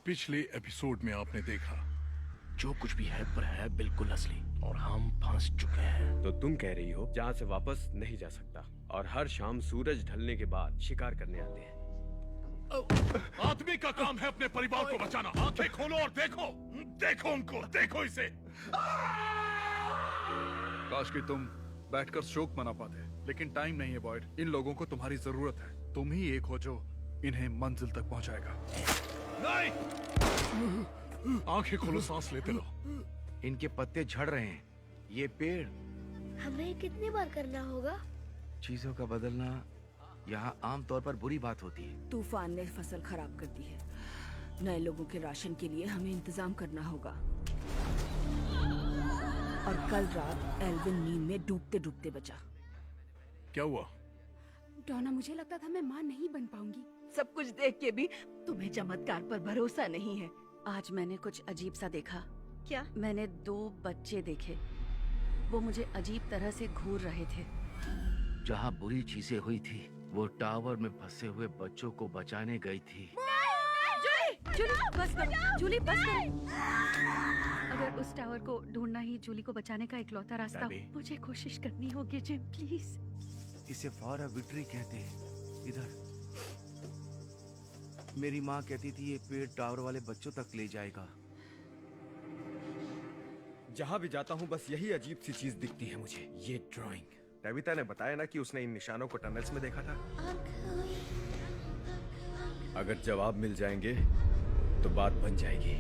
पिछले एपिसोड में आपने देखा जो कुछ भी है पर है बिल्कुल असली और हम फंस चुके हैं। तो तुम कह रही हो जहाँ से वापस नहीं जा सकता और हर शाम सूरज ढलने के बाद शिकार करने आते हैं। आदमी का काम है अपने परिवार को बचाना। आंखें खोलो और देखो, देखो उनको, देखो इसे। काश कि तुम बैठकर शोक मना पाते, लेकिन टाइम नहीं है बॉयड। इन लोगों को तुम्हारी जरूरत है। तुम ही एक हो जो इन्हें मंजिल तक पहुंचाएगा। नहीं, आंखें खोलो, सांस लेते रहो। इनके पत्ते झड़ रहे हैं। ये पेड़, हमें कितनी बार करना होगा? चीजों का बदलना यहाँ आम तौर पर बुरी बात होती है। तूफान ने फसल खराब कर दी है। नए लोगों के राशन के लिए हमें इंतजाम करना होगा। और कल रात एल्विन नींद में डूबते डूबते बचा। क्या हुआ? डॉना, मुझे लगता था मैं माँ नहीं बन पाऊंगी। सब कुछ देख के भी तुम्हें चमत्कार पर भरोसा नहीं है। आज मैंने कुछ अजीब सा देखा। क्या? मैंने 2 बच्चे देखे। वो मुझे अजीब तरह से घूर रहे थे। जहाँ बुरी चीजें हुई थी वो टावर में फंसे हुए बच्चों को बचाने गई थी। जूली, बस करो। जूली, बस करो। अगर उस टावर को ढूंढना ही जूली को बचाने का इकलौता रास्ता हो, मुझे कोशिश करनी होगी जिम, प्लीज। इसे फॉर अ विक्ट्री कहते हैं। इधर मेरी माँ कहती थी ये पेड़ टावर वाले बच्चों तक ले जाएगा। जहाँ भी जाता हूँ बस यही अजीब सी चीज दिखती है मुझे, ये ड्राइंग। टैबिता ने बताया ना कि उसने इन निशानों को टनल्स में देखा था। अगर जवाब मिल जाएंगे तो बात बन जाएगी।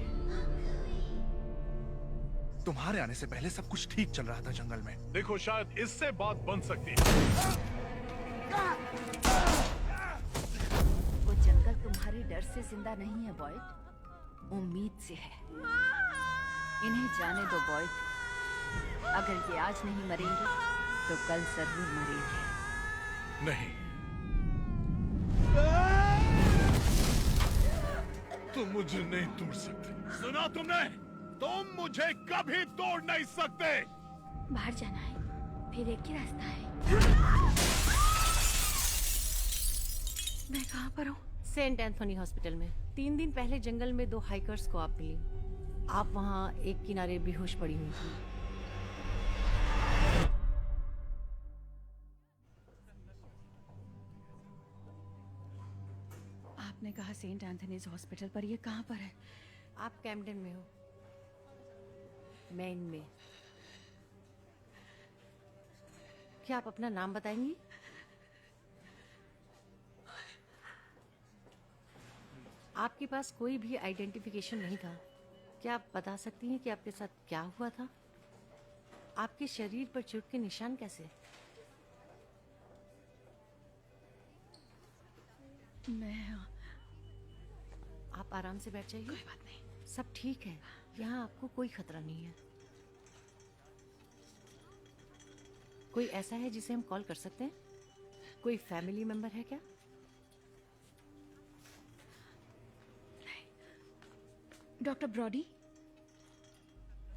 तुम्हारे आने से पहले सब कुछ ठीक चल रहा था जंगल में। देखो, शायद इससे बात बन सकती है। वो जंगल तुम्हारे डर से जिंदा नहीं है बॉयड, उम्मीद से है। इन्हें जाने दो बॉयड। अगर ये आज नहीं मरेंगे तो कल जरूर मरेंगे। नहीं, तुम मुझे नहीं तोड़ सकते। सुना तुमने? तुम मुझे कभी तोड़ नहीं सकते। बाहर जाना है, फिर एक ही रास्ता है। मैं कहाँ पर हूँ? सेंट एंथोनी हॉस्पिटल में। 3 दिन पहले जंगल में 2 हाइकर्स को आप मिली। आप वहाँ एक किनारे बेहोश पड़ी हुई थी। आपने कहा सेंट एंथनीज हॉस्पिटल, पर ये कहाँ पर है? आप कैम्पटन में हो, मेन में। क्या आप अपना नाम बताएंगी? आपके पास कोई भी आइडेंटिफिकेशन नहीं था। क्या आप बता सकती हैं कि आपके साथ क्या हुआ था? आपके शरीर पर चोट के निशान कैसे? आप आराम से बैठ जाइए। कोई बात नहीं, सब ठीक है। यहाँ आपको कोई खतरा नहीं है। कोई ऐसा है जिसे हम कॉल कर सकते हैं? कोई फैमिली मेंबर है क्या? डॉक्टर ब्रॉडी,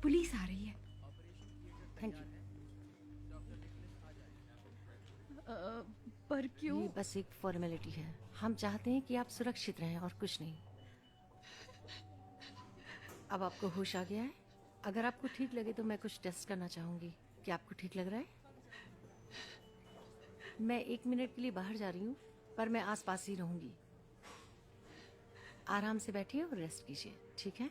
पुलिस आ रही है। Thank you. पर क्यों? ये बस एक फॉर्मेलिटी है। हम चाहते हैं कि आप सुरक्षित रहें और कुछ नहीं। अब आपको होश आ गया है? अगर आपको ठीक लगे तो मैं कुछ टेस्ट करना चाहूंगी। क्या आपको ठीक लग रहा है? मैं 1 मिनट के लिए बाहर जा रही हूँ, पर मैं आसपास ही रहूंगी। आराम से बैठिए और रेस्ट कीजिए, ठीक है?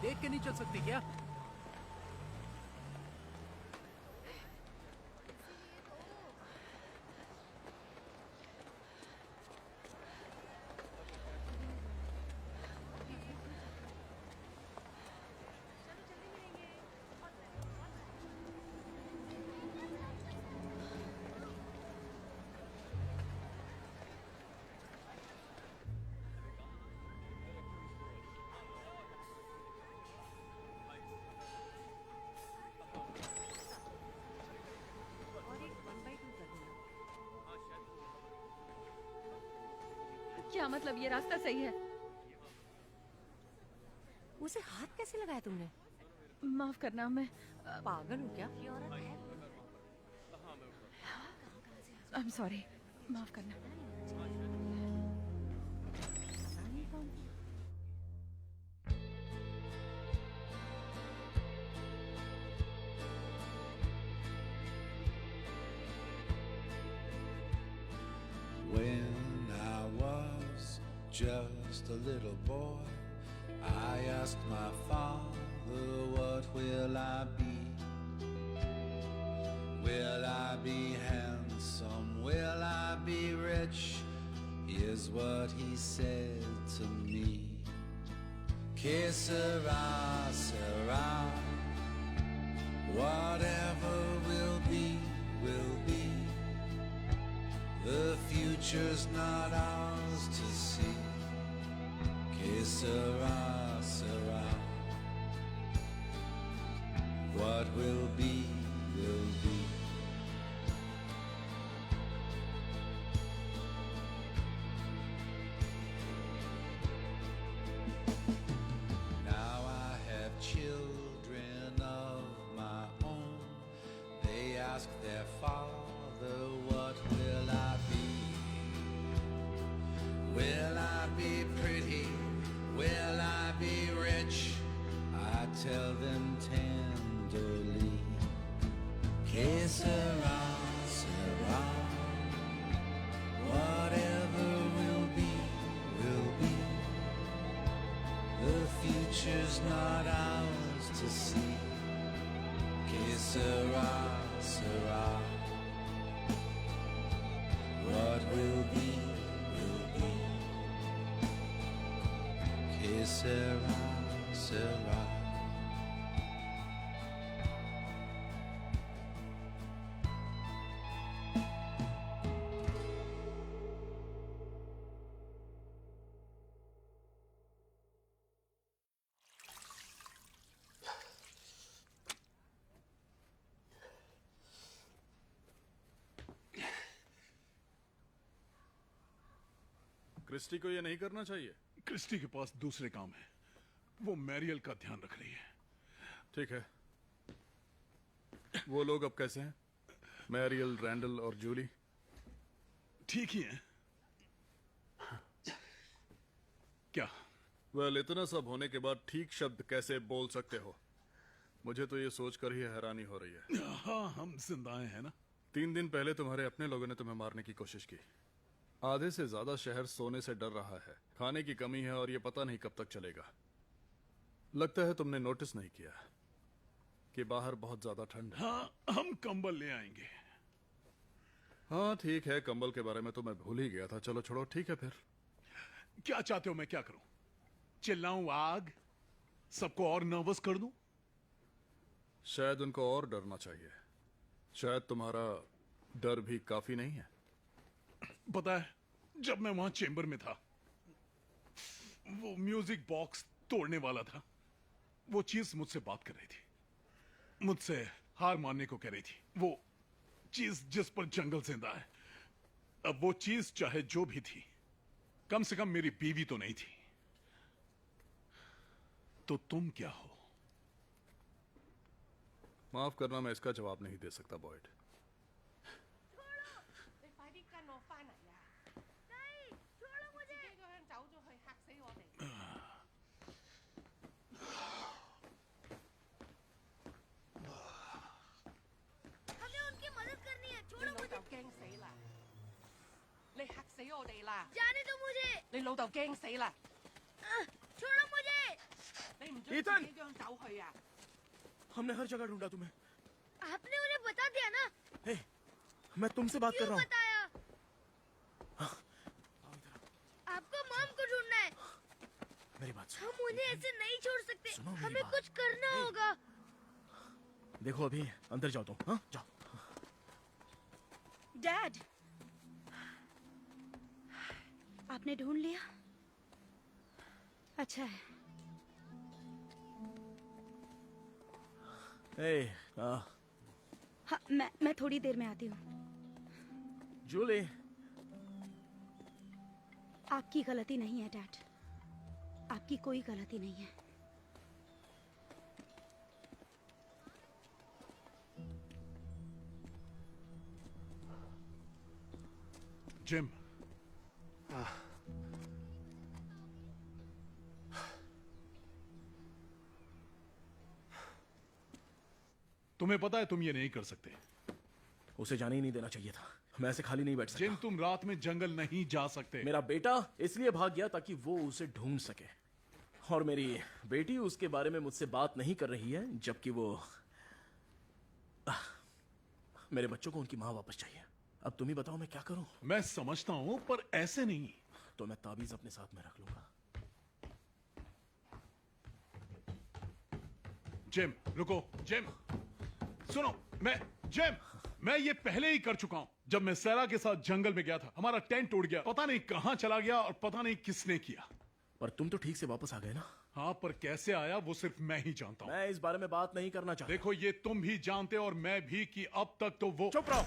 देख के नहीं चल सकती क्या? क्या मतलब ये रास्ता सही है? उसे हाथ कैसे लगाया तुमने? माफ करना, मैं पागल हूँ क्या? आई एम सॉरी, माफ करना। When I was just a little boy, I asked my father, what will I be? Will I be handsome? Will I be rich? Here's what he said to me. Que sera, sera. Whatever will be, will be. The future's not ours to see. Que sera, sera. What will be, will be. Now I have children of my own. They ask their father, what will I be? Will I be pretty? Will I be rich? I tell them tenderly, que sera, sera. Whatever will be, will be. The future's not ours to see. Que sera, sera. What will be, will be. Que sera, sera. Christie को ये नहीं करना चाहिए। Christie के पास दूसरे काम है। वो मैरियल का ध्यान रख रही है। ठीक है। वो लोग अब कैसे हैं? मैरियल, रैंडल और जूली? ठीक ही हैं। क्या? वेल, इतना सब होने के बाद ठीक शब्द कैसे बोल सकते हो? मुझे तो ये सोचकर ही हैरानी हो रही है। हाँ, हम जिंदा हैं ना। 3 दिन पहले तुम्हारे अपने लोगों ने तुम्हें मारने की कोशिश की। आधे से ज्यादा शहर सोने से डर रहा है। खाने की कमी है और ये पता नहीं कब तक चलेगा। लगता है तुमने नोटिस नहीं किया कि बाहर बहुत ज्यादा ठंड है। हाँ, हम कंबल ले आएंगे। हाँ ठीक है, कंबल के बारे में तो मैं भूल ही गया था। चलो छोड़ो, ठीक है फिर। क्या चाहते हो मैं क्या करूं? चिल्लाऊं आग? सबको और नर्वस कर दूं? शायद उनको और डरना चाहिए। शायद तुम्हारा डर भी काफी नहीं है। पता है, जब मैं वहां चेंबर में था, वो म्यूजिक बॉक्स तोड़ने वाला था। वो चीज मुझसे बात कर रही थी, मुझसे हार मानने को कह रही थी। वो चीज जिस पर जंगल जिंदा है। अब वो चीज चाहे जो भी थी, कम से कम मेरी बीवी तो नहीं थी। तो तुम क्या हो? माफ करना, मैं इसका जवाब नहीं दे सकता बॉयड। जाने दो मुझे। 你老豆驚死啦！ छोड़ो मुझे। 你唔 ईथन! हमने हर जगह ढूंढा तुम्हें। आपने उन्हें बता दिया ना? हे, मैं तुमसे बात कर क्यों रहा हूँ। बताया? आपको मॉम को ढूंढना है। मेरी बात सुनो। हम उन्हें ऐसे नहीं छोड़ सकते। सुनो मेरी हमें बात। कुछ करना होगा। देखो अभी अंदर जाओ तुम। हाँ जाओ। डैड, आपने ढूंढ लिया? अच्छा है। हाँ, मैं थोड़ी देर में आती हूँ। जूली, आपकी गलती नहीं है डैड। आपकी कोई गलती नहीं है। जिम, तुम्हें पता है तुम ये नहीं कर सकते। उसे जाने ही नहीं देना चाहिए था। मैं ऐसे खाली नहीं बैठ सकता। जिम, तुम रात में जंगल नहीं जा सकते। मेरा बेटा इसलिए भाग गया ताकि वो उसे ढूंढ सके, और मेरी बेटी उसके बारे में मुझसे बात नहीं कर रही है, जबकि वो मेरे बच्चों को उनकी माँ वापस चाहिए। अब तुम ही बताओ मैं क्या करूं? मैं समझता हूं, पर ऐसे नहीं। तो मैं ताबीज अपने साथ में रख लूंगा। जिम, रुको। जिम, सुनो। मैं ये पहले ही कर चुका हूं। जब मैं सैरा के साथ जंगल में गया था, हमारा टेंट टूट गया। पता नहीं कहां चला गया और पता नहीं किसने किया। पर तुम तो ठीक से वापस आ गए ना? हाँ, पर कैसे आया वो सिर्फ मैं ही जानता हूं। मैं इस बारे में बात नहीं करना चाहता। देखो, ये तुम भी जानते हो और मैं भी कि अब तक तो वो। चुप रहो।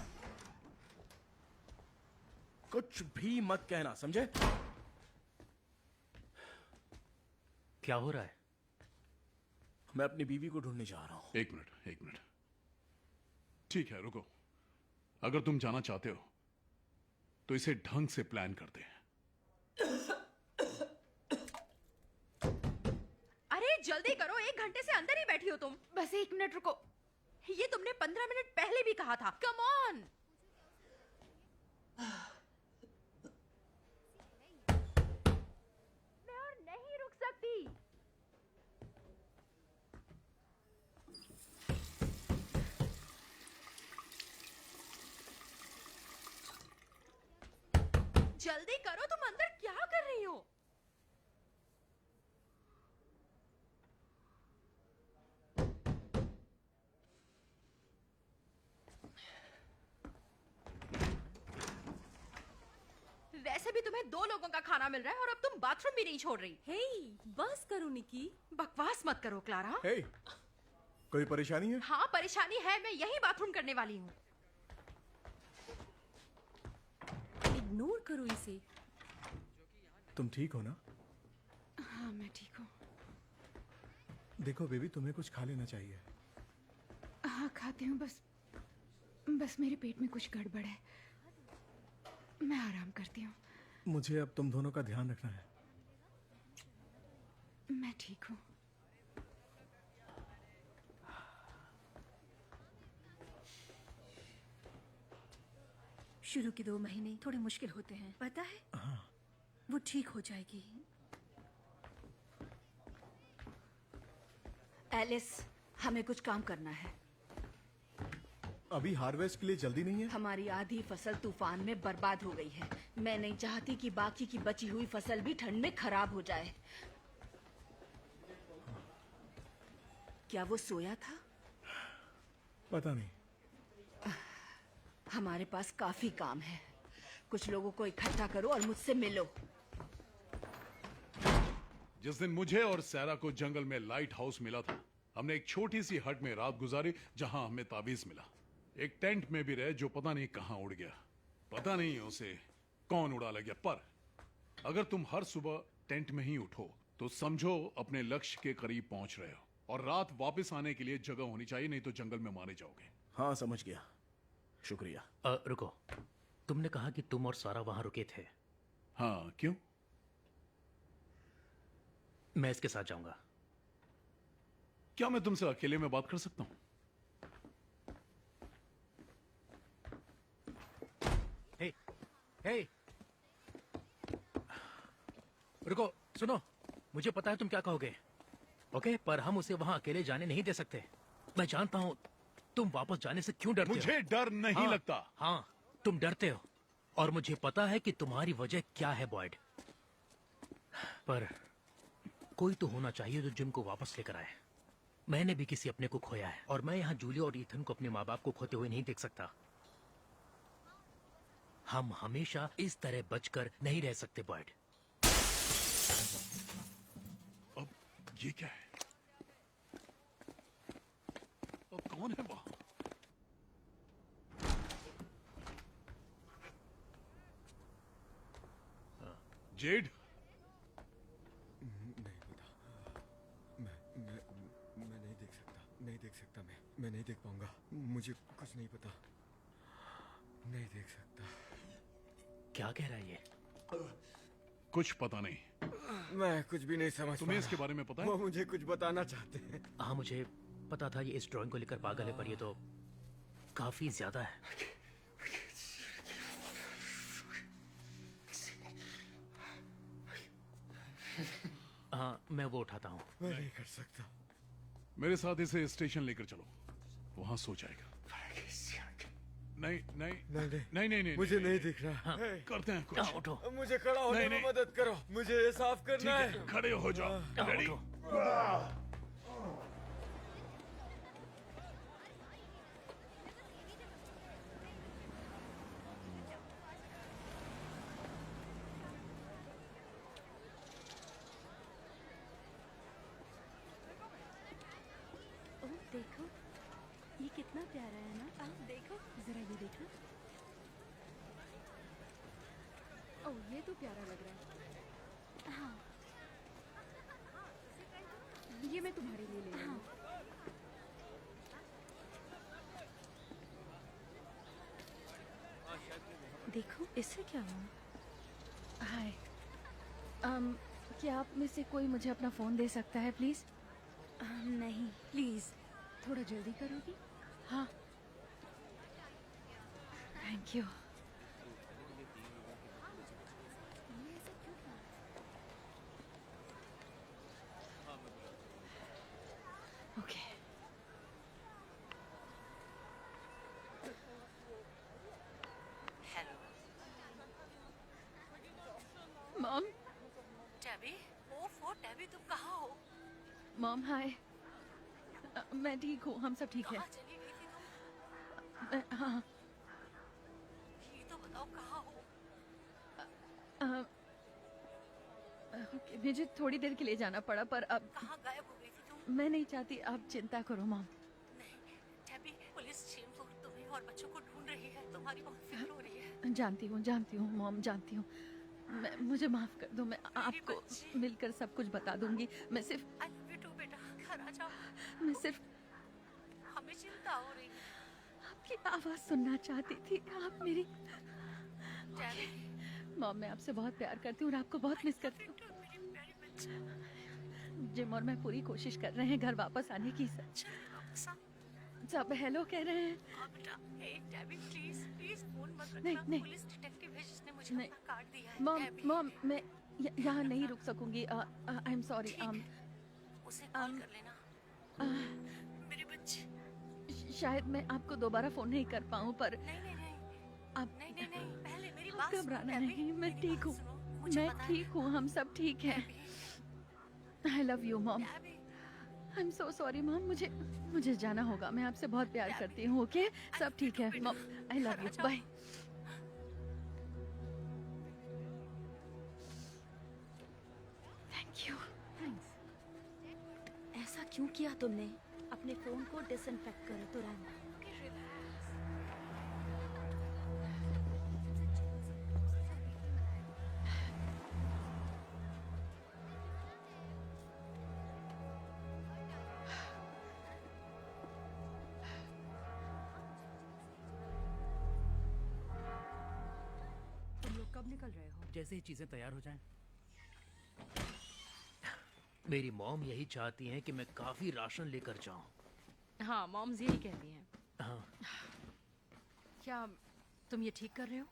कुछ भी मत कहना, समझे? क्या हो रहा है? मैं अपनी बीवी को ढूंढने जा रहा हूं। एक मिनट। ठीक है, रुको। अगर तुम जाना चाहते हो तो इसे ढंग से प्लान करते हैं। अरे जल्दी करो, 1 घंटे से अंदर ही बैठी हो तुम। बस 1 मिनट रुको। ये तुमने 15 मिनट पहले भी कहा था। Come on. मैं और नहीं रुक सकती। जल्दी करो, तुम अंदर क्या कर रही हो? वैसे भी तुम्हें 2 लोगों का खाना मिल रहा है और अब तुम बाथरूम भी नहीं छोड़ रही। हे, बस करो निकी। बकवास मत करो क्लारा। हे, कोई परेशानी है? हाँ परेशानी है, मैं यही बाथरूम करने वाली हूँ। इग्नोर करो इसे। तुम ठीक हो ना? हाँ, मैं ठीक हूँ। देखो बेबी, तुम्हें कुछ खा लेना चाहिए। हाँ, खाती हूँ। बस मेरे पेट में कुछ गड़बड़ है। मैं आराम करती हूँ। मुझे अब तुम दोनों का ध्यान रखना है। मैं ठीक हूँ। शुरू के 2 महीने थोड़े मुश्किल होते हैं, पता है? हाँ। वो ठीक हो जाएगी। एलिस, हमें कुछ काम करना है। अभी हार्वेस्ट के लिए जल्दी नहीं है? हमारी आधी फसल तूफान में बर्बाद हो गई है। मैं नहीं चाहती कि बाकी की बची हुई फसल भी ठंड में खराब हो जाए। क्या वो सोया था? पता नहीं। हमारे पास काफी काम है। कुछ लोगों को इकट्ठा करो और मुझसे मिलो। जिस दिन मुझे और सैरा को जंगल में लाइट हाउस मिला था, हमने एक छोटी सी हट में रात गुजारी जहां हमें ताबीज मिला। एक टेंट में भी रहे जो पता नहीं कहां उड़ गया। पता नहीं उसे कौन उड़ा ले गया। पर अगर तुम हर सुबह टेंट में ही उठो तो समझो अपने लक्ष्य के करीब पहुंच रहे हो। और रात वापस आने के लिए जगह होनी चाहिए, नहीं तो जंगल में मारे जाओगे। हाँ, समझ गया। शुक्रिया। रुको, तुमने कहा कि तुम और सारा वहां रुके थे। हाँ, क्यों? मैं इसके साथ जाऊंगा। क्या मैं तुमसे अकेले में बात कर सकता हूं? हे, रुको, सुनो। मुझे पता है तुम क्या कहोगे। ओके, पर हम उसे वहाँ अकेले जाने नहीं दे सकते। मैं जानता हूँ तुम वापस जाने से क्यों डरते हो। मुझे डर नहीं हाँ, लगता। हाँ, तुम डरते हो और मुझे पता है कि तुम्हारी वजह क्या है बॉयड। पर कोई तो होना चाहिए जो जिम को वापस लेकर आए। मैंने भी किसी अपने को खोया है और मैं यहाँ जूलिया और ईथन को अपने माँ बाप को खोते हुए नहीं देख सकता। हम हमेशा इस तरह बचकर नहीं रह सकते बॉयड। अब ये क्या है? अब कौन है वहां? जेड? नहीं पता। मैं नहीं देख सकता। नहीं देख सकता। मैं नहीं देख पाऊंगा। मुझे कुछ नहीं पता। नहीं देख सकता। क्या कह रहा है ये? कुछ पता नहीं। मैं कुछ भी नहीं समझ तुम्हें पा इसके रहा। बारे में पता है? वो मुझे कुछ बताना चाहते हैं। हाँ, मुझे पता था ये इस ड्राइंग को लेकर पागल है, पर ये तो काफी ज्यादा है। हाँ, मैं वो उठाता हूँ। मैं नहीं कर सकता। मेरे साथ इसे स्टेशन लेकर चलो, वहां सो जाएगा। नहीं नहीं नहीं नहीं नहीं नहीं, मुझे नहीं दिख रहा। करते हैं कुछ। उठो। मुझे खड़ा होने में मदद करो। मुझे ये साफ करना है। खड़े हो जाओ। रेडी? ओह देखो, ये कितना प्यारा है ना। आप देखो जरा, ये देखो। ओह ये तो प्यारा लग रहा है। हाँ ये मैं तुम्हारे लिए ले आई हूँ। देखो, इससे क्या हुआ? हाय, क्या आप में से कोई मुझे अपना फोन दे सकता है प्लीज? नहीं प्लीज। थोड़ा जल्दी करोगी? हाँ, thank you. Okay. Hello mom. Tabby. ओफो टैबी, तुम कहाँ हो? Mom hi. मैं ठीक हूँ, हम सब ठीक है। कहाँ चली गई थी तुम? हाँ। ये तो बताओ कहाँ हो? ओके, मुझे थोड़ी देर के लिए जाना पड़ा, पर अब कहाँ गायब हो गई थी तुम? मैं नहीं चाहती आप चिंता करो मॉम। नहीं टैबी, पुलिस चेम्बूर तुम्हें और बच्चों को ढूंढ रही है। तुम्हारी बहुत फिक्र हो रही है। जानती हूँ मॉम, जानती हूँ। मुझे माफ कर दो, मैं आपको मिलकर सब कुछ बता दूंगी। मैं सिर्फ आई लव यू टू बेटा, घर आ जाओ। मैं सिर्फ हमें चिंता हो रही है। आपकी आवाज सुनना चाहती थी। आप मेरी टैबी, मॉम, मैं आपसे बहुत प्यार करती हूँ और आपको बहुत मिस करती हूँ। जिम और मैं पूरी कोशिश कर रहे हैं घर वापस आने की। सब हेलो कह रहे हैं। हाँ बेटा। हे टैबी, प्लीज प्लीज फोन मत रखना। नहीं। पुलिस डिटेक्टिव है जिसने मुझे नहीं। अपना कार्ड दिया है। मॉम टैबी, मॉम, मैं यहाँ नहीं रुक सकूंगी। I am sorry. उसे कॉल कर लेना। मेरे बच्चे। शायद मैं आपको दोबारा फोन नहीं कर पाऊँ, पर नहीं, आप नहीं, पहले मेरी आप बात सुनो, घबराना टैबी। नहीं, मैं मेरी ठीक बात हूँ। सुनो, मुझे मैं पता है। ठीक हूँ, हम सब ठीक हैं। आई love you mom. I am so sorry mom, मुझे जाना होगा। मैं आपसे बहुत प्यार करती हूँ। ओके, सब ठीक है mom. I love you, bye. Thank you. ऐसा क्यों किया तुमने? अपने फोन को डिसइंफेक्ट करो तुरंत। तुम लोग कब निकल रहे हो? जैसे ही चीजें तैयार हो जाएं। मेरी मॉम यही चाहती हैं कि मैं काफी राशन लेकर जाऊं। हाँ, मॉम्स यही कहती हैं। हाँ। क्या तुम ये ठीक कर रहे हो?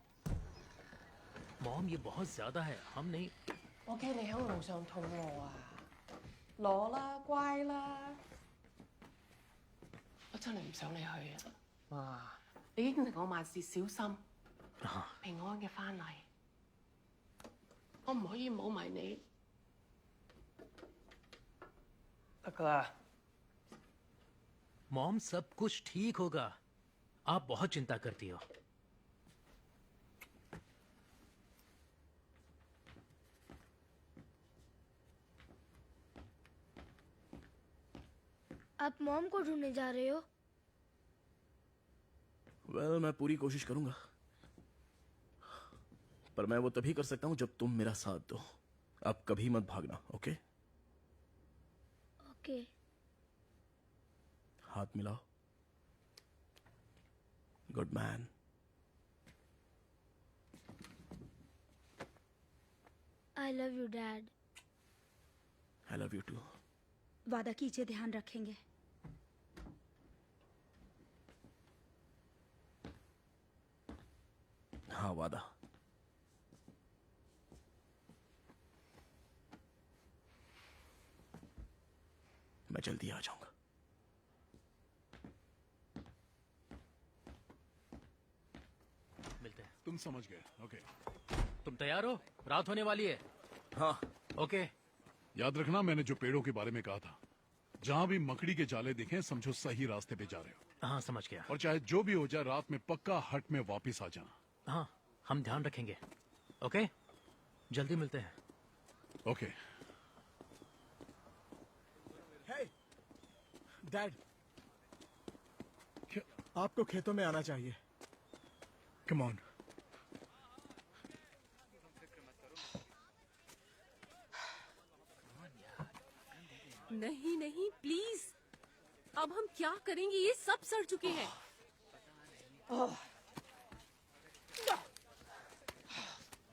मॉम, ये बहुत ज्यादा है। हम नहीं। 我企你喺度路上肚餓啊！攞啦，乖啦。我真係唔想你去啊！哇！你應承我萬事小心，平安嘅翻嚟。我唔可以冇埋你。得㗎啦。मॉम सब कुछ ठीक होगा। आप बहुत चिंता करती हो। आप मॉम को ढूंढने जा रहे हो? वेल, मैं पूरी कोशिश करूंगा, पर मैं वो तभी कर सकता हूं जब तुम मेरा साथ दो। अब कभी मत भागना, ओके? ओके। हाथ मिलाओ। Good man. I love you dad. I love you too. वादा कीजिए ध्यान रखेंगे। हाँ, वादा। मैं जल्दी आ जाऊंगा। मिलते हैं। तुम समझ गए, ओके। तुम तैयार हो? रात होने वाली है। हाँ। ओके। याद रखना मैंने जो पेड़ों के बारे में कहा था, जहां भी मकड़ी के जाले दिखे समझो सही रास्ते पे जा रहे हो। हाँ, समझ गया। और चाहे जो भी हो जाए रात में पक्का हट में वापस आ जाना। हाँ, हम ध्यान रखेंगे। ओके, जल्दी मिलते हैं। ओके। डैड, आपको खेतों में आना चाहिए। Come on. नहीं नहीं प्लीज, अब हम क्या करेंगे? ये सब सड़ चुके हैं।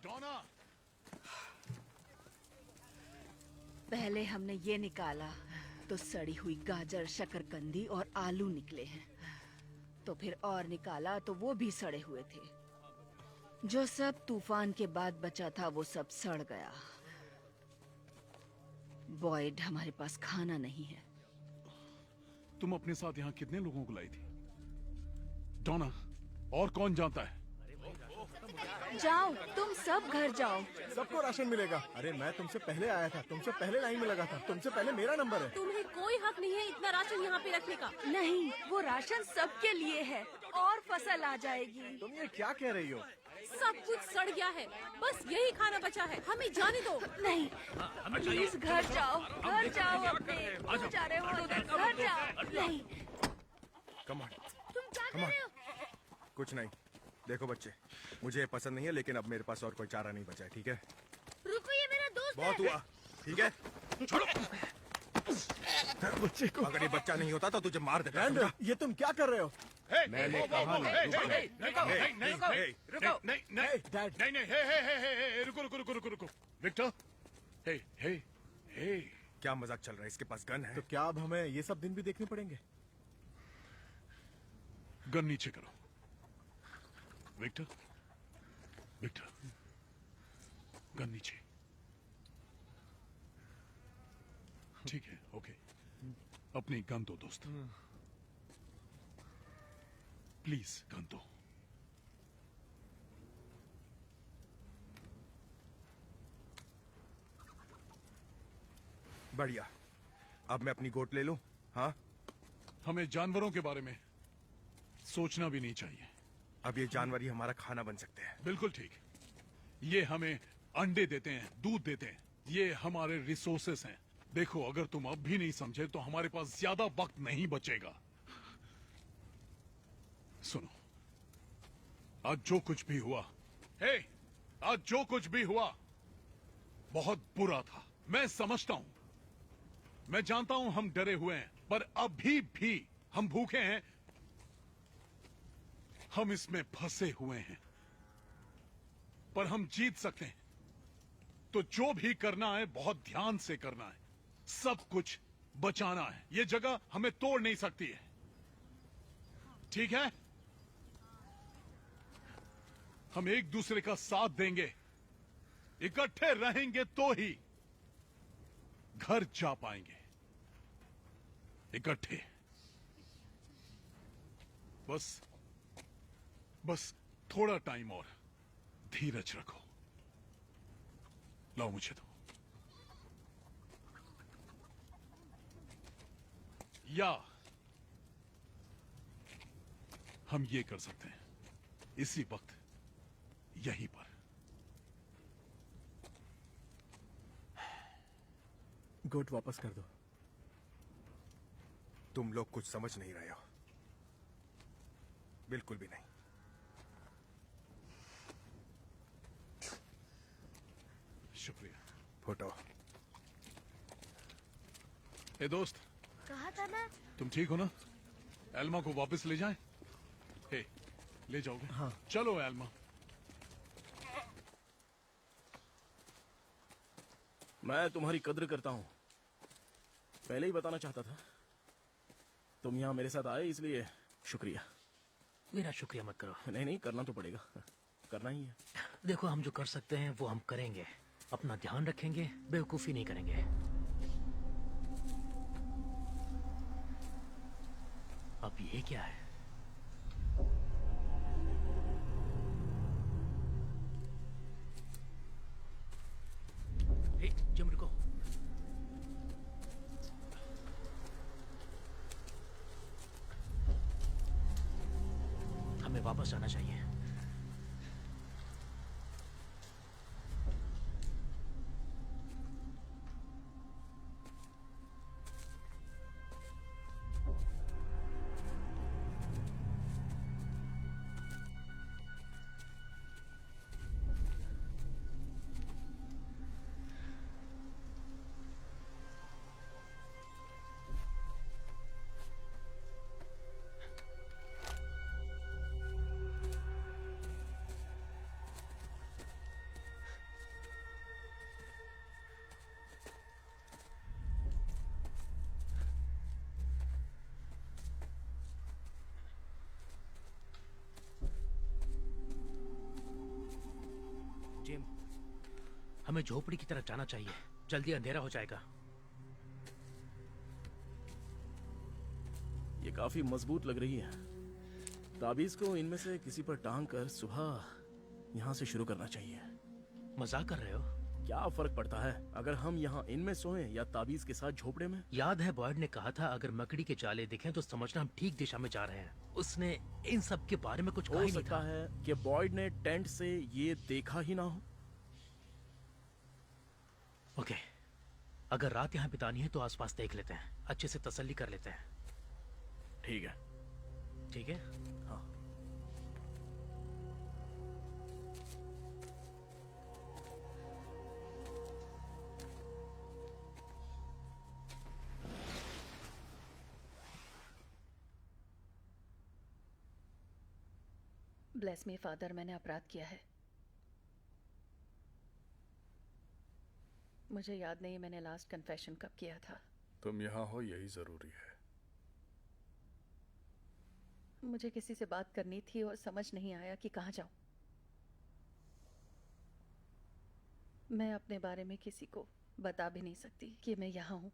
डोना! पहले हमने ये निकाला तो सड़ी हुई गाजर, शकरकंदी और आलू निकले हैं। तो फिर और निकाला तो वो भी सड़े हुए थे। जो सब तूफान के बाद बचा था वो सब सड़ गया। बॉयड, हमारे पास खाना नहीं है। तुम अपने साथ यहाँ कितने लोगों को लाई थी? डोना, और कौन जानता है? जाओ, तुम सब घर जाओ। सबको राशन मिलेगा। अरे मैं तुमसे पहले आया था, तुमसे पहले लाइन में लगा था, तुमसे पहले मेरा नंबर है। तुम्हें कोई हक नहीं है इतना राशन यहाँ पे रखने का। नहीं, वो राशन सबके लिए है और फसल आ जाएगी। तुम ये क्या कह रही हो? सब कुछ सड़ गया है, बस यही खाना बचा है। हमें जाने दो। नहीं, प्लीज घर जाओ, घर जाओ अपने। तुम जा रहे हो उधर, घर जाओ। नहीं। Come on. तुम क्या कर रहे हो? कुछ नहीं। देखो बच्चे, मुझे ये पसंद नहीं है, लेकिन अब मेरे पास और कोई चारा नहीं बचा है, ठीक है? रुको, ये मेरा दोस्त बहुत हुआ, ठीक है? छोड़ो। बच्चे को अगर ये बच्चा नहीं होता तो तुझे मार देता। डैड, ये तुम क्या कर रहे हो? मैंने कहा ना, रुको। विक्टर, हे। क्या मजाक चल रहा है? इसके पास गन है। तो क्या अब हमें ये सब दिन भी देखने पड़ेंगे? गन नीचे करो। विक्टर, गन नीचे। ठीक है, ओके। अपनी गन दो दोस्त, प्लीज गन दो। बढ़िया। अब मैं अपनी गोट ले लूं? हाँ? हमें जानवरों के बारे में सोचना भी नहीं चाहिए। अब ये जानवर ही हमारा खाना बन सकते हैं। बिल्कुल ठीक। ये हमें अंडे देते हैं, दूध देते हैं। ये हमारे रिसोर्सेस हैं। देखो, अगर तुम अब भी नहीं समझे तो हमारे पास ज्यादा वक्त नहीं बचेगा। सुनो, आज जो कुछ भी हुआ, आज जो कुछ भी हुआ बहुत बुरा था। मैं समझता हूं, मैं जानता हूं हम डरे हुए हैं, पर अभी भी हम भूखे हैं। हम इसमें फंसे हुए हैं, पर हम जीत सकते हैं। तो जो भी करना है बहुत ध्यान से करना है। सब कुछ बचाना है। ये जगह हमें तोड़ नहीं सकती है, ठीक है? हम एक दूसरे का साथ देंगे, इकट्ठे रहेंगे तो ही घर जा पाएंगे। इकट्ठे। बस थोड़ा टाइम और धीरज रखो। लाओ मुझे दो। या हम ये कर सकते हैं, इसी वक्त यहीं पर। गोट वापस कर दो। तुम लोग कुछ समझ नहीं रहे हो, बिल्कुल भी नहीं। शुक्रिया। फोटो। ए दोस्त, कहा था ना? तुम ठीक हो ना? एल्मा को वापस ले जाएं? हे, ले जाओगे? हाँ। चलो एल्मा। मैं तुम्हारी कद्र करता हूं। पहले ही बताना चाहता था। तुम यहां मेरे साथ आए, इसलिए शुक्रिया। मेरा शुक्रिया मत करो। नहीं, करना तो पड़ेगा, करना ही है। देखो, हम जो कर सकते हैं वो हम करेंगे। अपना ध्यान रखेंगे, बेवकूफी नहीं करेंगे। अब ये क्या है? हे, जिम रुको। हमें वापस जाना चाहिए। जिम, हमें झोपड़ी की तरफ जाना चाहिए। जल्दी अंधेरा हो जाएगा। ये काफी मजबूत लग रही है। ताबीज को इनमें से किसी पर टांग कर सुबह यहाँ से शुरू करना चाहिए। मजाक कर रहे हो? क्या फर्क पड़ता है अगर हम यहाँ इनमें सोएं या ताबीज के साथ झोपड़े में? याद है बॉयड ने कहा था अगर मकड़ी के जाले दिखें तो समझना हम ठीक दिशा में जा रहे हैं। उसने इन सब के बारे में कुछ कहा हो ही नहीं सकता था। है कि बॉयड ने टेंट से ये देखा ही ना हो। ओके, अगर रात यहाँ बितानी है तो आसपास देख लेते हैं, अच्छे से तसल्ली कर लेते हैं। ठीक है। ठीक है? हाँ। ब्लेस मी फादर, मैंने अपराध किया है। मुझे याद नहीं मैंने लास्ट कन्फेशन कब किया था। तुम यहाँ हो यही जरूरी है। मुझे किसी से बात करनी थी और समझ नहीं आया कि कहाँ जाऊं। मैं अपने बारे में किसी को बता भी नहीं सकती कि मैं यहाँ हूं।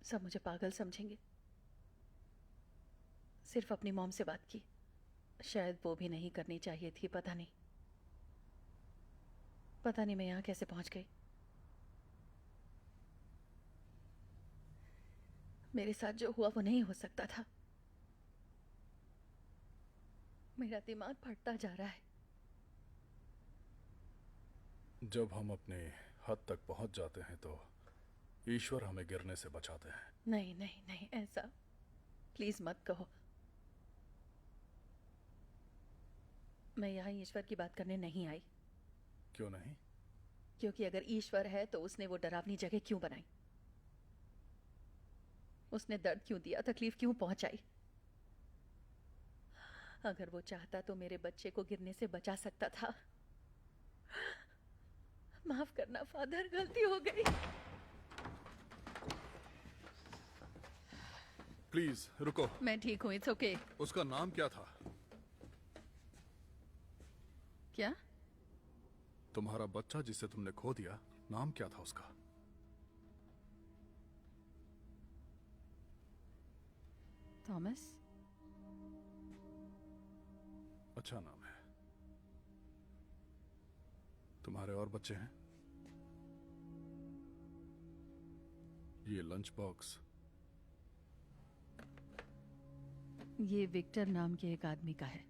सब मुझे पागल समझेंगे। सिर्फ अपनी मॉम से बात की, शायद वो भी नहीं करनी चाहिए थी। पता नहीं मैं यहाँ कैसे पहुंच गई। मेरे साथ जो हुआ वो नहीं हो सकता था। मेरा दिमाग फटता जा रहा है। जब हम अपने हद तक पहुंच जाते हैं तो ईश्वर हमें गिरने से बचाते हैं। नहीं नहीं नहीं, ऐसा प्लीज मत कहो। मैं यहाँ ईश्वर की बात करने नहीं आई। क्यों नहीं? क्योंकि अगर ईश्वर है तो उसने वो डरावनी जगह क्यों बनाई? उसने दर्द क्यों दिया, तकलीफ क्यों पहुंचाई? अगर वो चाहता तो मेरे बच्चे को गिरने से बचा सकता था। माफ करना फादर, गलती हो गई। प्लीज रुको। मैं ठीक हूँ, इट्स ओके। उसका नाम क्या था? क्या? तुम्हारा बच्चा जिसे तुमने खो दिया, नाम क्या था उसका? थॉमस। अच्छा नाम है। तुम्हारे और बच्चे हैं? ये लंच बॉक्स ये विक्टर नाम के एक आदमी का है।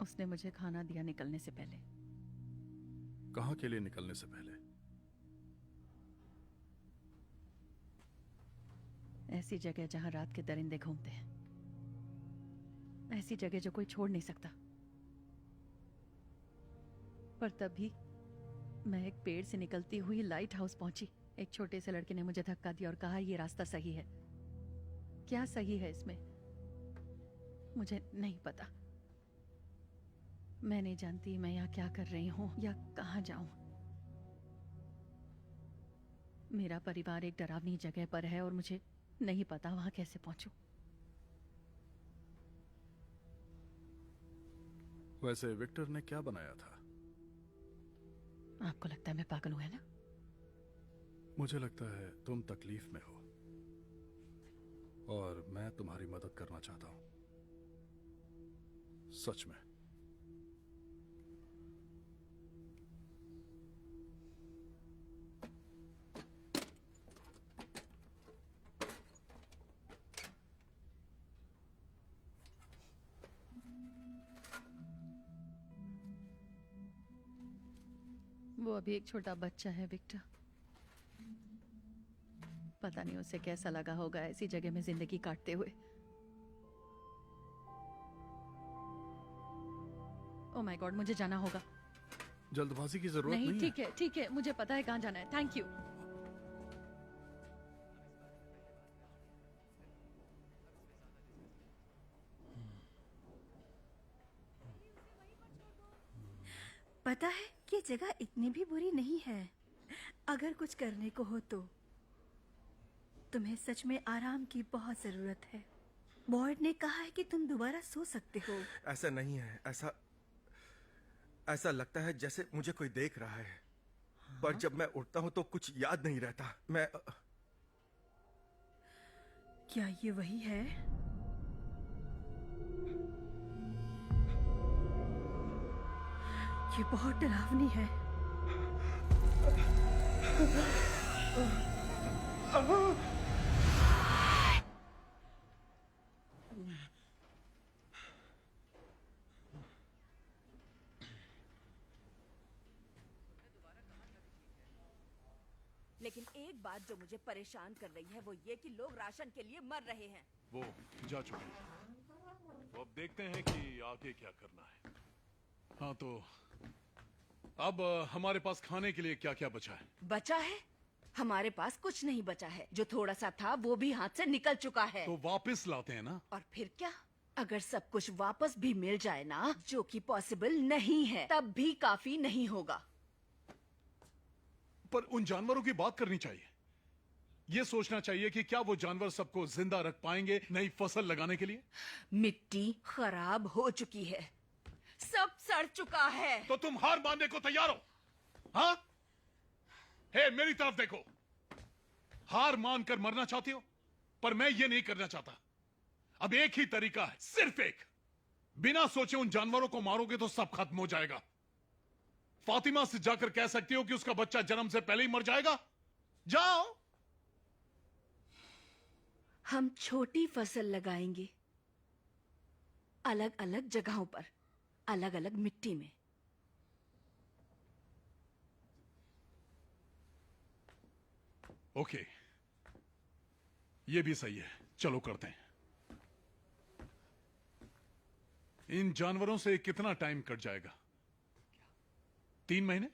उसने मुझे खाना दिया निकलने से पहले। कहाँ के लिए निकलने से पहले? ऐसी जगह जहां रात के दरिंदे घूमते हैं, ऐसी जगह जो कोई छोड़ नहीं सकता। पर तभी मैं एक पेड़ से निकलती हुई लाइट हाउस पहुंची। एक छोटे से लड़के ने मुझे धक्का दिया और कहा, यह रास्ता सही है। क्या सही है इसमें मुझे नहीं पता। मैं नहीं जानती मैं यहाँ क्या कर रही हूँ या कहाँ जाऊं। मेरा परिवार एक डरावनी जगह पर है और मुझे नहीं पता वहां कैसे पहुंचूं। वैसे विक्टर ने क्या बनाया था? आपको लगता है मैं पागल हूं, है ना? मुझे लगता है तुम तकलीफ में हो और मैं तुम्हारी मदद करना चाहता हूं। सच में। वो अभी एक छोटा बच्चा है विक्टर। पता नहीं उसे कैसा लगा होगा ऐसी जगह में जिंदगी काटते हुए। ओह माय गॉड, मुझे जाना होगा। जल्दबाजी की जरूरत नहीं ठीक है ठीक है, मुझे पता है कहाँ जाना है। Thank you. पता है ये जगह इतनी भी बुरी नहीं है। अगर कुछ करने को हो तो तुम्हें सच में आराम की बहुत जरूरत है। बॉयड ने कहा है कि तुम दोबारा सो सकते हो। ऐसा नहीं है। ऐसा लगता है जैसे मुझे कोई देख रहा है। पर जब मैं उठता हूं तो कुछ याद नहीं रहता। मैं क्या ये वही है? ये बहुत डरावनी है। लेकिन एक बात जो मुझे परेशान कर रही है वो ये कि लोग राशन के लिए मर रहे हैं। वो जा चुके हैं। तो अब देखते हैं कि आगे क्या करना है। हाँ तो अब हमारे पास खाने के लिए क्या क्या बचा है? बचा है? हमारे पास कुछ नहीं बचा है। जो थोड़ा सा था वो भी हाथ से निकल चुका है। तो वापस लाते हैं ना। और फिर क्या? अगर सब कुछ वापस भी मिल जाए ना, जो कि पॉसिबल नहीं है, तब भी काफी नहीं होगा। पर उन जानवरों की बात करनी चाहिए। ये सोचना चाहिए कि क्या वो जानवर सबको जिंदा रख पाएंगे नई फसल लगाने के लिए। मिट्टी खराब हो चुकी है, सब सड़ चुका है। तो तुम हार मानने को तैयार हो? हाँ? हे, मेरी तरफ देखो। हार मानकर मरना चाहते हो, पर मैं ये नहीं करना चाहता। अब एक ही तरीका है, सिर्फ एक। बिना सोचे उन जानवरों को मारोगे तो सब खत्म हो जाएगा। फातिमा से जाकर कह सकती हो कि उसका बच्चा जन्म से पहले ही मर जाएगा। जाओ। हम छोटी फसल लगाएंगे, अलग अलग जगहों पर, अलग अलग मिट्टी में। ओके, ये भी सही है। चलो करते हैं। इन जानवरों से कितना टाइम कट जाएगा? 3 महीने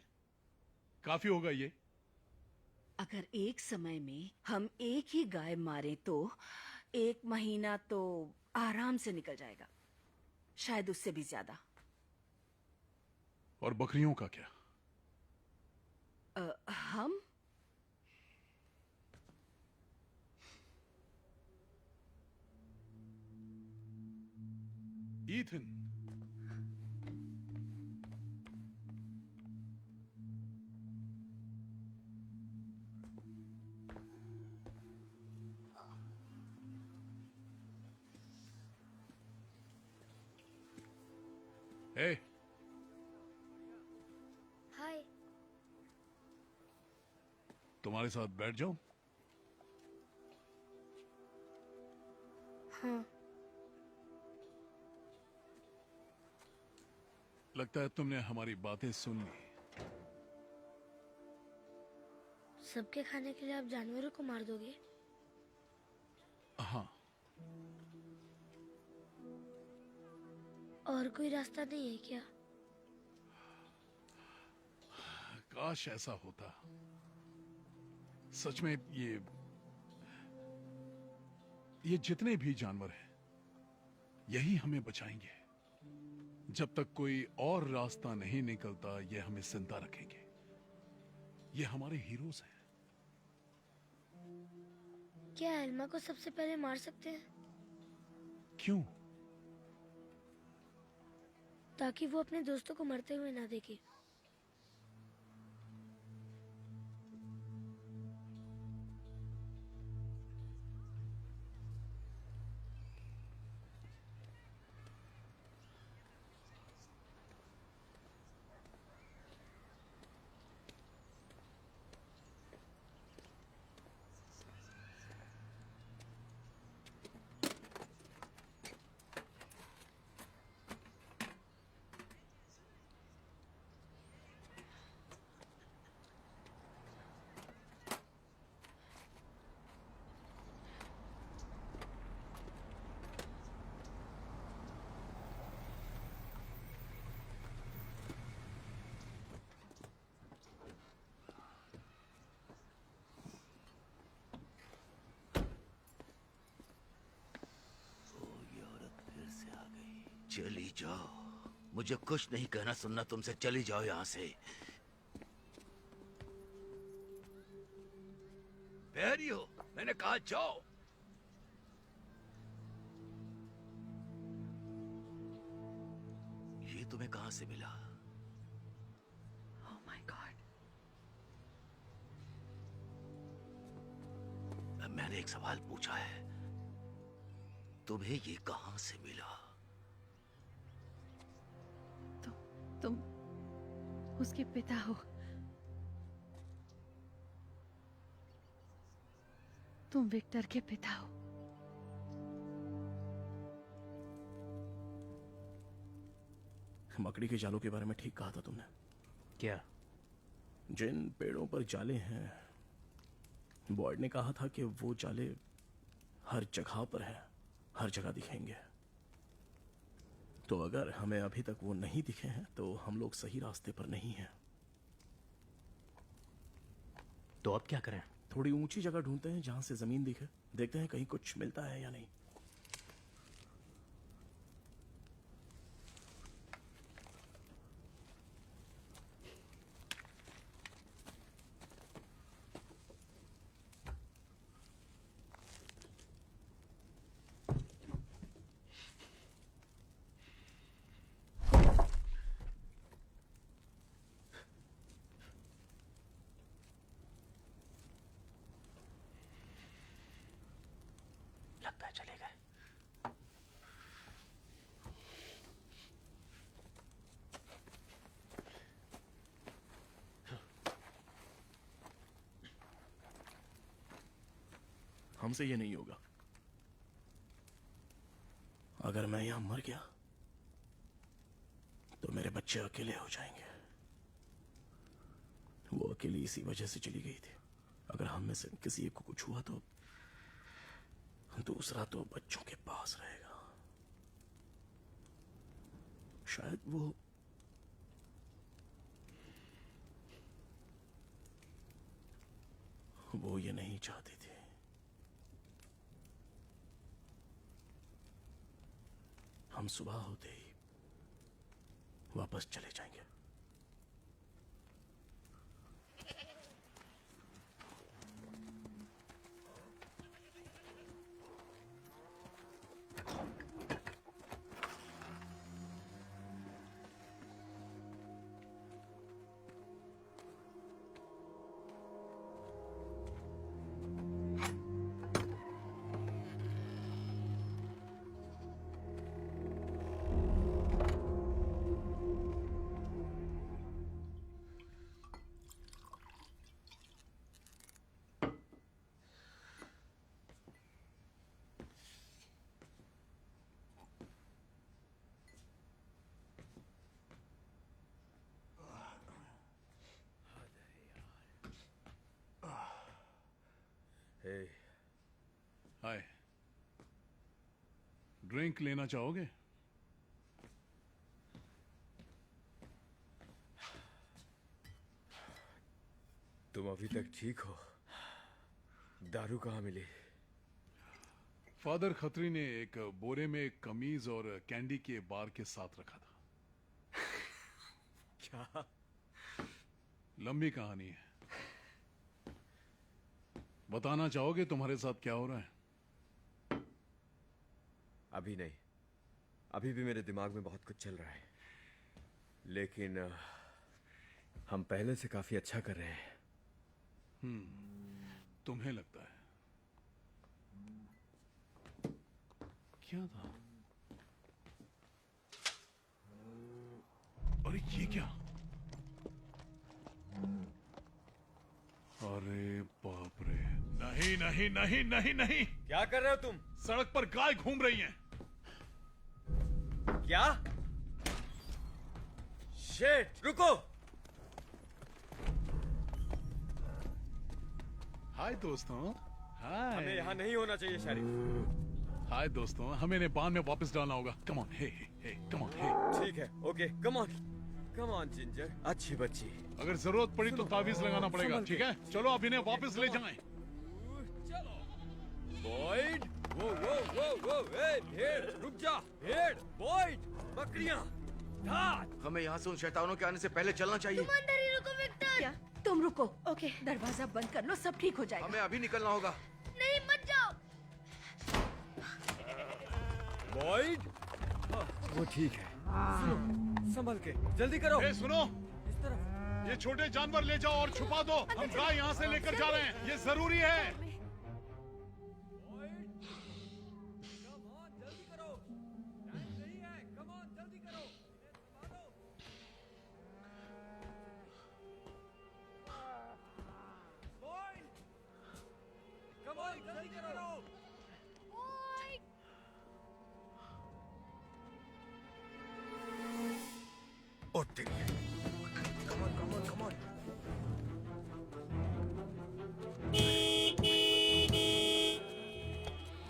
काफी होगा ये। अगर एक समय में हम एक ही गाय मारें तो 1 महीना तो आराम से निकल जाएगा, शायद उससे भी ज्यादा। और बकरियों का क्या? हम ईथन, हे, हाय। तुम्हारे साथ बैठ जाऊं? हाँ। लगता है तुमने हमारी बातें सुन ली। सबके खाने के लिए आप जानवरों को मार दोगे? हाँ। और कोई रास्ता नहीं है क्या? काश ऐसा होता। सच में ये जितने भी जानवर हैं, यही हमें बचाएंगे। जब तक कोई और रास्ता नहीं निकलता, ये हमें जिंदा रखेंगे। ये हमारे हीरोज हैं। क्या एल्मा को सबसे पहले मार सकते हैं? क्यों? ताकि वो अपने दोस्तों को मरते हुए ना देखे। चली जाओ, मुझे कुछ नहीं कहना सुनना तुमसे। चली जाओ यहाँ से। बैरियो, मैंने कहा जाओ। ये तुम्हें कहां से मिला? Oh my God. मैंने एक सवाल पूछा है, तुम्हें ये कहां से मिला? तुम उसके पिता हो। तुम विक्टर के पिता हो। मकड़ी के जालों के बारे में ठीक कहा था तुमने। क्या? जिन पेड़ों पर जाले हैं, बॉयड ने कहा था कि वो जाले हर जगह पर हैं, हर जगह दिखेंगे। तो अगर हमें अभी तक वो नहीं दिखे हैं तो हम लोग सही रास्ते पर नहीं हैं। तो अब क्या करें? थोड़ी ऊंची जगह ढूंढते हैं जहां से जमीन दिखे। देखते हैं कहीं कुछ मिलता है या नहीं। लगता है चले गए। हमसे ये नहीं होगा। अगर मैं यहां मर गया तो मेरे बच्चे अकेले हो जाएंगे। वो अकेली इसी वजह से चली गई थी। अगर हम में से किसी एक को कुछ हुआ तो दूसरा तो बच्चों के पास रहेगा। शायद वो ये नहीं चाहती थी। हम सुबह होते ही वापस चले जाएंगे। हाय, ड्रिंक लेना चाहोगे? तुम अभी तक ठीक हो? दारू कहाँ मिली? फादर खत्री ने एक बोरे में कमीज और कैंडी के बार के साथ रखा था। क्या? लंबी कहानी है। बताना चाहोगे तुम्हारे साथ क्या हो रहा है? अभी नहीं, अभी भी मेरे दिमाग में बहुत कुछ चल रहा है, लेकिन हम पहले से काफी अच्छा कर रहे हैं। तुम्हें लगता है? क्या था? अरे ये क्या? अरे बाप रे! नहीं नहीं नहीं नहीं नहीं! क्या कर रहे हो तुम? सड़क पर गाय घूम रही हैं। क्या? शिट! रुको! हाय दोस्तों। हाय। हमें यहाँ नहीं होना चाहिए शरीफ। हाय दोस्तों, हमें इन्हें बांध में वापस डालना होगा। Come on, hey hey, come on, hey. ठीक है, ओके, कम ऑन जिंजर, अच्छी बच्ची। अगर जरूरत पड़ी तो तावीज लगाना पड़ेगा, ठीक है? चलो अब इन्हें वापस ले जाएं। बॉयड, वो, भेड़, रुक जा, भेड़, बॉयड, बकरियां, हमें यहाँ से उन शैतानों के आने से पहले चलना चाहिए। तुम अंदर ही रुको विक्टर। क्या? तुम रुको। ओके, दरवाजा बंद कर लो, सब ठीक हो जाएगा। हमें अभी निकलना होगा। नहीं, मत जाओ। बॉयड, वो ठीक है। सुनो, संभल के, जल्दी करो। ए, सुनो, इस तरफ। ये छोटे जानवर ले जाओ और छुपा दो। हम गाय यहाँ से लेकर जा रहे हैं, ये जरूरी है।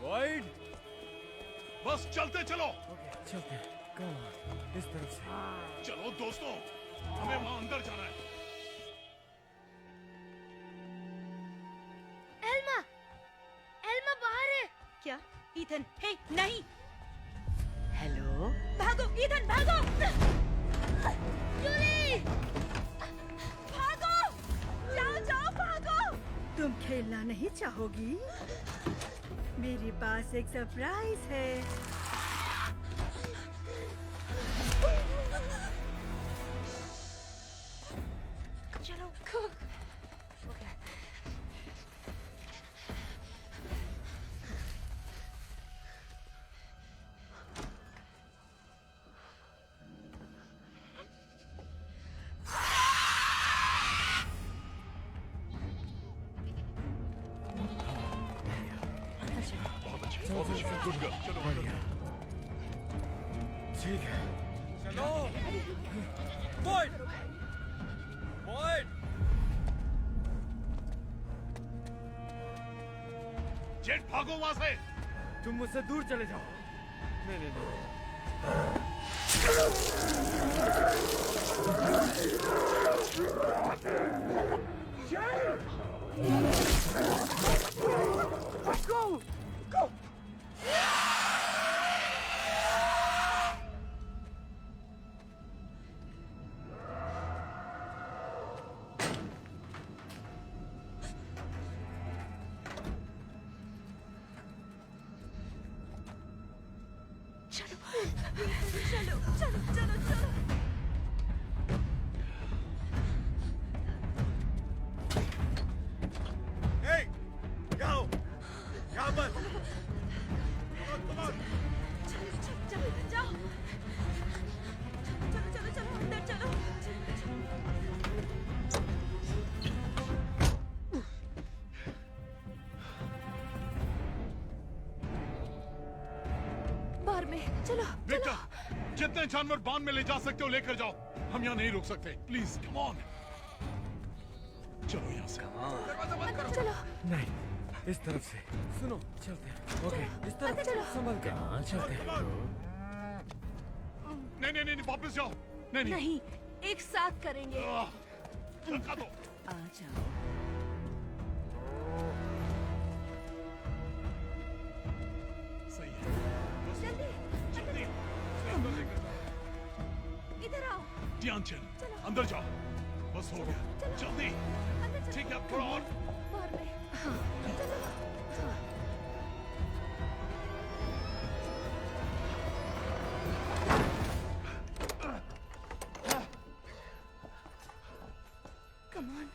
बॉयड, बस चलते चलो। चलते, इस तरफ से। चलो दोस्तों, हमें वहां अंदर जाना है। एल्मा बाहर है। क्या? ईथन, हे, नहीं। हेलो, भागो ईथन, भागो। जूली, भागो, जाओ, भागो। तुम खेलना नहीं चाहोगी? मेरे पास एक सरप्राइज है। चलो। गुड गर्ल, चलो बढ़िया। ठीक है, चलो। बॉयड, जेट, भागो वहां से। तुम मुझसे दूर चले जाओ। नहीं। Go! चलो। Hey! Go! यहाँ पर! Come on! जाओ। चलो, अंदर चलो। बाहर में, चलो। विक्टर, जितने जानवर बांध में ले जा सकते हो लेकर जाओ। हम यहाँ नहीं रुक सकते। Please, come on. चलो यहाँ से। दरवाजा बंद करो। चलो। नहीं, इस तरफ से सुनो चलते हैं ओके इस तरफ संभल के हाँ चलते हैं नहीं वापस जाओ नहीं नहीं एक साथ करेंगे धक्का दो आ जाओ सही है जल्दी इधर आओ ध्यान चल अंदर जाओ बस हो गया जल्दी ठीक है थोड़ा और Come on.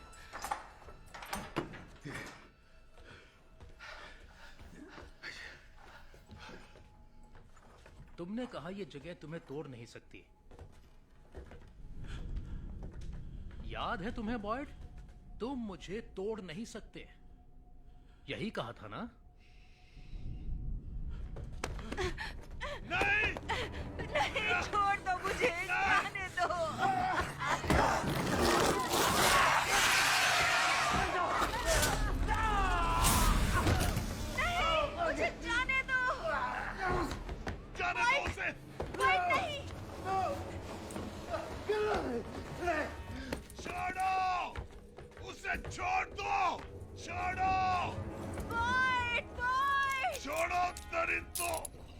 तुमने कहा ये जगह तुम्हें तोड़ नहीं सकती। याद है तुम्हें बॉयड? तुम मुझे तोड़ नहीं सकते, यही कहा था ना? नहीं छोड़ दो मुझे जाने दो नहीं मुझे जाने दो जाने दो उसे नहीं छोड़ो उसे छोड़ दो छोड़ो छोड़ो दरिंदो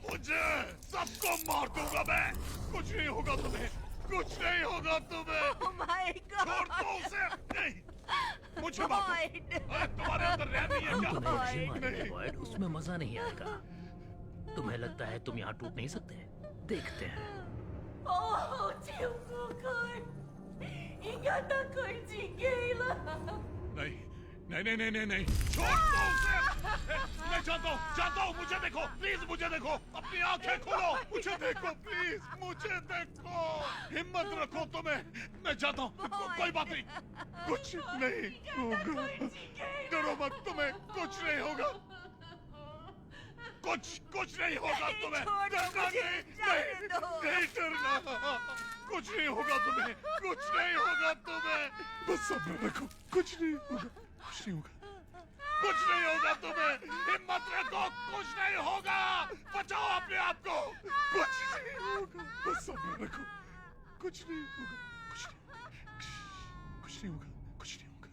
मुझे सबको मार दूंगा मैं कुछ नहीं होगा तुम्हें कुछ नहीं होगा तुम्हें छोड़ दो उसे नहीं मुझे मार दो तुम्हारे अंदर रह नहीं है हम क्या तुम्हें नहीं मारेंगे बॉयड, उसमें मजा नहीं आएगा। तुम्हें लगता है तुम यहाँ टूट नहीं सकते? देखते हैं। नहीं छोड़ दो उसे मैं चाहता हूँ मुझे देखो प्लीज मुझे देखो अपनी आंखें खोलो मुझे देखो प्लीज मुझे देखो हिम्मत रखो तुम्हें मैं चाहता हूँ कोई बात नहीं कुछ नहीं होगा डरो मत तुम्हें कुछ नहीं होगा कुछ नहीं होगा तुम्हें डरना नहीं डरना कुछ नहीं होगा तुम्हें कुछ नहीं होगा तुम्हें बस सब्र रखो कुछ नहीं होगा कुछ नहीं होगा तुम्हें हिम्मत रखो कुछ नहीं होगा बचाओ अपने आप को कुछ नहीं होगा बस सब्र रखो कुछ नहीं होगा कुछ नहीं होगा कुछ नहीं होगा